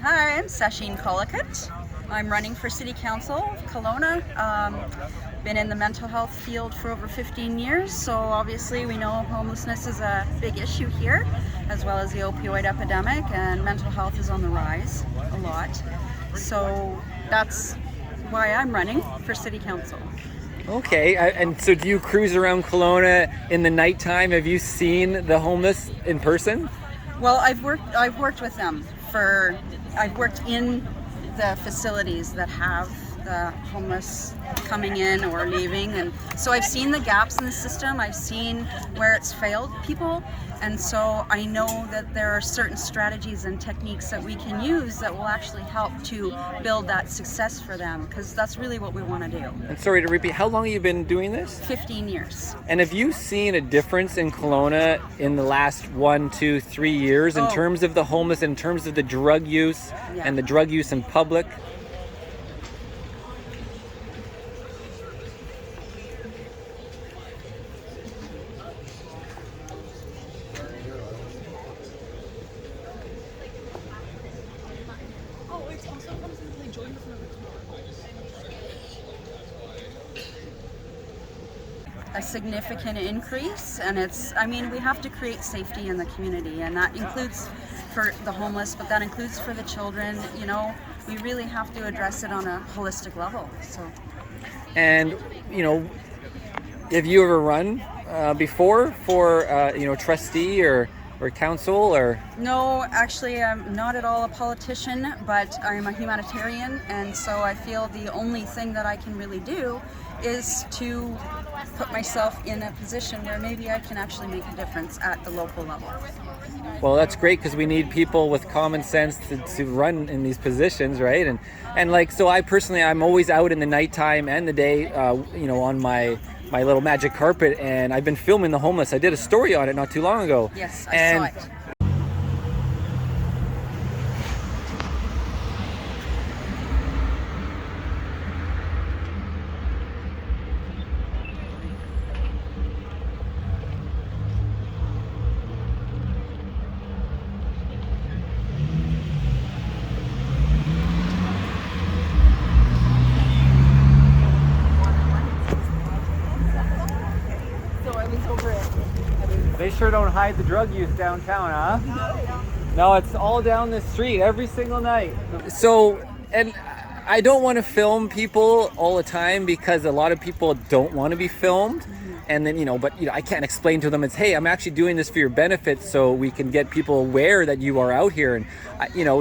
Hi, I'm Sacheen Collecutt. I'm running for City Council of Kelowna. Been in the mental health field for over 15 years, so obviously we know homelessness is a big issue here, as well as the opioid epidemic, and mental health is on the rise a lot. So that's why I'm running for City Council. Okay, and so do you cruise around Kelowna in the nighttime? Have you seen the homeless in person? Well, I've worked with them I've worked in the facilities that have the homeless coming in or leaving, and so I've seen the gaps in the system. I've seen where it's failed people, and so I know that there are certain strategies and techniques that we can use that will actually help to build that success for them, because that's really what we want to do. And sorry to repeat, how long have you been doing this? 15 years. And have you seen a difference in Kelowna in the last 1, 2, 3 years in terms of the homeless, in terms of the drug use and the drug use in public? A significant increase, and we have to create safety in the community, and that includes for the homeless, but that includes for the children. We really have to address it on a holistic level. And have you ever run before for trustee or council or? No, actually I'm not at all a politician, but I'm a humanitarian, and so I feel the only thing that I can really do is to put myself in a position where maybe I can actually make a difference at the local level. Well, that's great, because we need people with common sense to run in these positions, right? And so I'm always out in the nighttime and the day, on my little magic carpet, and I've been filming the homeless. I did a story on it not too long ago. Yes, I saw it. They sure don't hide the drug use downtown, huh? No, it's all down the street every single night. So, and I don't want to film people all the time, because a lot of people don't want to be filmed. And then, I can't explain to them, hey, I'm actually doing this for your benefit, so we can get people aware that you are out here. And,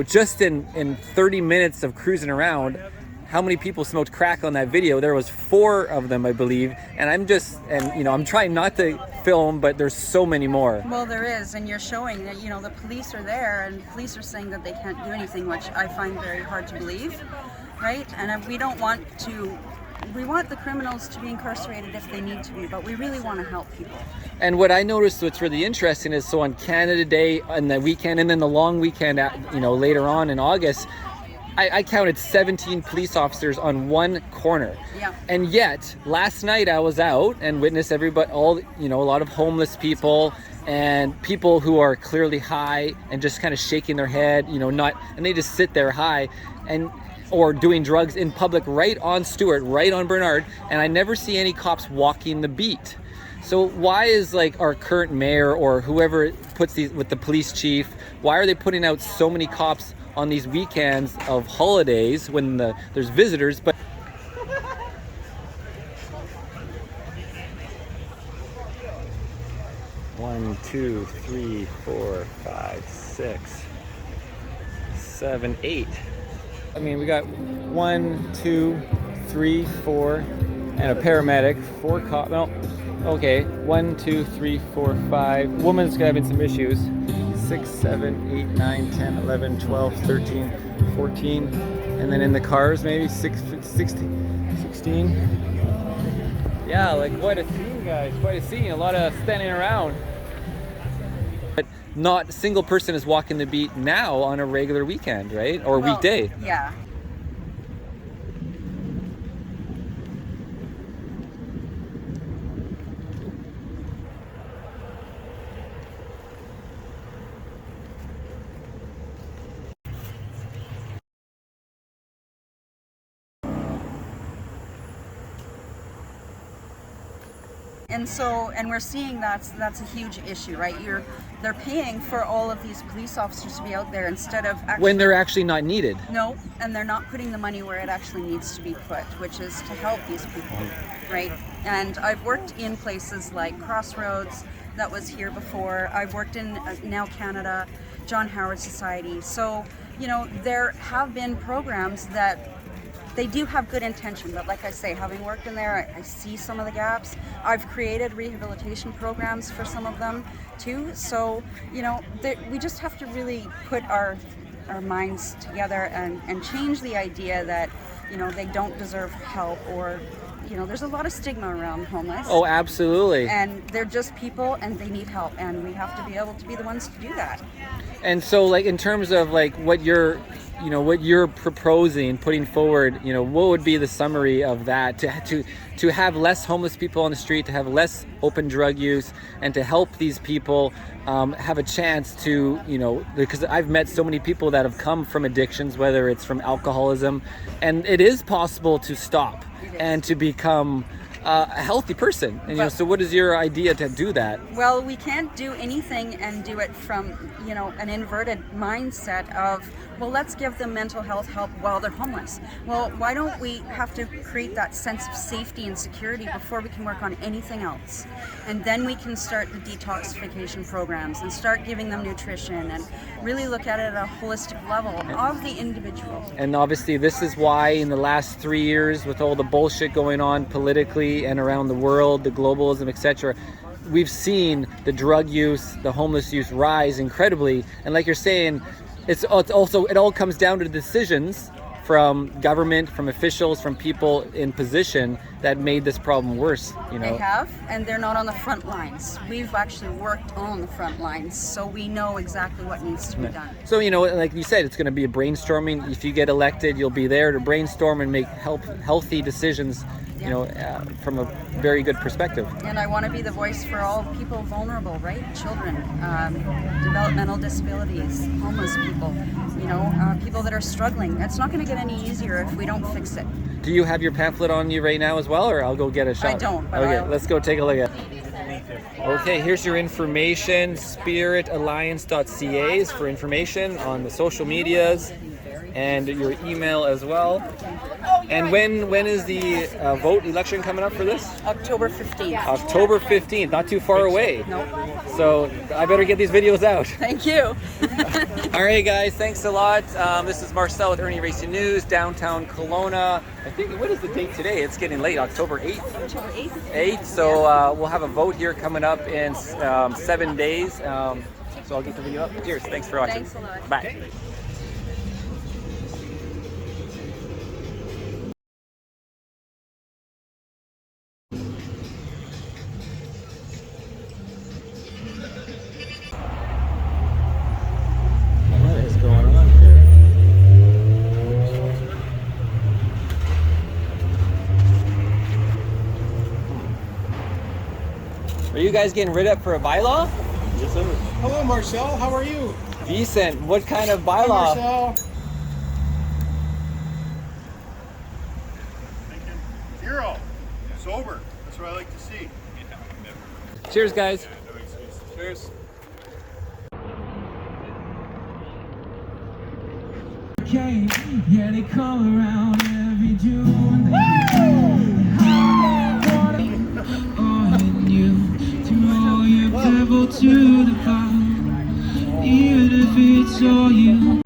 just in 30 minutes of cruising around, how many people smoked crack on that video? There was 4 of them, I believe. And I'm trying not to film, but there's so many more. Well, there is, and you're showing that, the police are there, and police are saying that they can't do anything, which I find very hard to believe, right? And we want the criminals to be incarcerated if they need to be, but we really want to help people. And what I noticed, what's really interesting is, so on Canada Day and the weekend, and then the long weekend, later on in August, I counted 17 police officers on one corner. Yeah. And yet, last night I was out and witnessed a lot of homeless people and people who are clearly high and just kind of shaking their head, and they just sit there high or doing drugs in public right on Stewart, right on Bernard, and I never see any cops walking the beat. So why is our current mayor or whoever puts these with the police chief, why are they putting out so many cops on these weekends of holidays when there's visitors? But one, two, three, four, 5, 6, 7, 8. I mean, we got 1, 2, 3, 4, and a paramedic, 4 cops. No, okay, 1, 2, 3, 4, 5. Woman's having some issues. 6, 7, 8, 9, 10, 11, 12, 13, 14. And then in the cars, maybe 16. Yeah, quite a scene, guys. Quite a scene. A lot of standing around. But not a single person is walking the beat now on a regular weekend, right? Or weekday. Yeah. and we're seeing that's a huge issue, right? They're paying for all of these police officers to be out there instead of actually, when they're actually not needed. no, and they're not putting the money where it actually needs to be put, which is to help these people, right? And I've worked in places like Crossroads, that was here before. I've worked in now Canada, John Howard Society. So, you know, there have been programs that they do have good intention, but like I say, having worked in there, I see some of the gaps. I've created rehabilitation programs for some of them too. So, you know, we just have to really put our minds together and change the idea that, you know, they don't deserve help, or, you know, there's a lot of stigma around homeless. Oh, absolutely. And they're just people and they need help, and we have to be able to be the ones to do that. And so, like, in terms of like what you're proposing, putting forward, you know, what would be the summary of that to have less homeless people on the street, to have less open drug use, and to help these people have a chance to, you know, because I've met so many people that have come from addictions, whether it's from alcoholism, and it is possible to stop and to become a healthy person. And, you know, so what is your idea to do that? Well, we can't do anything and do it from, you know, an inverted mindset of, well, let's give them mental health help while they're homeless. Well, why don't we have to create that sense of safety and security before we can work on anything else? And then we can start the detoxification programs and start giving them nutrition and really look at it at a holistic level of the individual. And obviously this is why in the last 3 years, with all the bullshit going on politically and around the world, the globalism, etc., we've seen the drug use, the homeless use rise incredibly. And like you're saying, it all comes down to decisions from government, from officials, from people in position that made this problem worse. You know, they have, and they're not on the front lines. We've actually worked on the front lines, so we know exactly what needs to be done. So, you know, like you said, it's going to be a brainstorming. If you get elected, you'll be there to brainstorm and make healthy decisions, you know, from a very good perspective. And I want to be the voice for all people vulnerable, right? Children, developmental disabilities, homeless people, you know, people that are struggling. It's not going to get any easier if we don't fix it. Do you have your pamphlet on you right now as well, or I'll go get a shot? I don't. But okay, let's go take a look at it. Okay, here's your information. Spiritalliance.ca is for information on the social medias, and your email as well. And when is the election coming up for this? October 15th. October 15th, not too far away. Nope. So I better get these videos out. Thank you. All right, guys, thanks a lot. This is Marcel with Irnieracing News, downtown Kelowna. I think, what is the date today? It's getting late, October 8th? October 8th. 8th, so we'll have a vote here coming up in 7 days. So I'll get the video up. Cheers, thanks for watching. Thanks a lot. Bye. What is going on here? Are you guys getting rid of for a bylaw? Yes, sir. Hello, Marcel. How are you? Decent. What kind of Hi, bylaw? Marcel. Zero. Sober. That's what I like to see. Cheers, guys. Cheers. Yeah, they come around every June. To all your devil to the power, even if it's all you.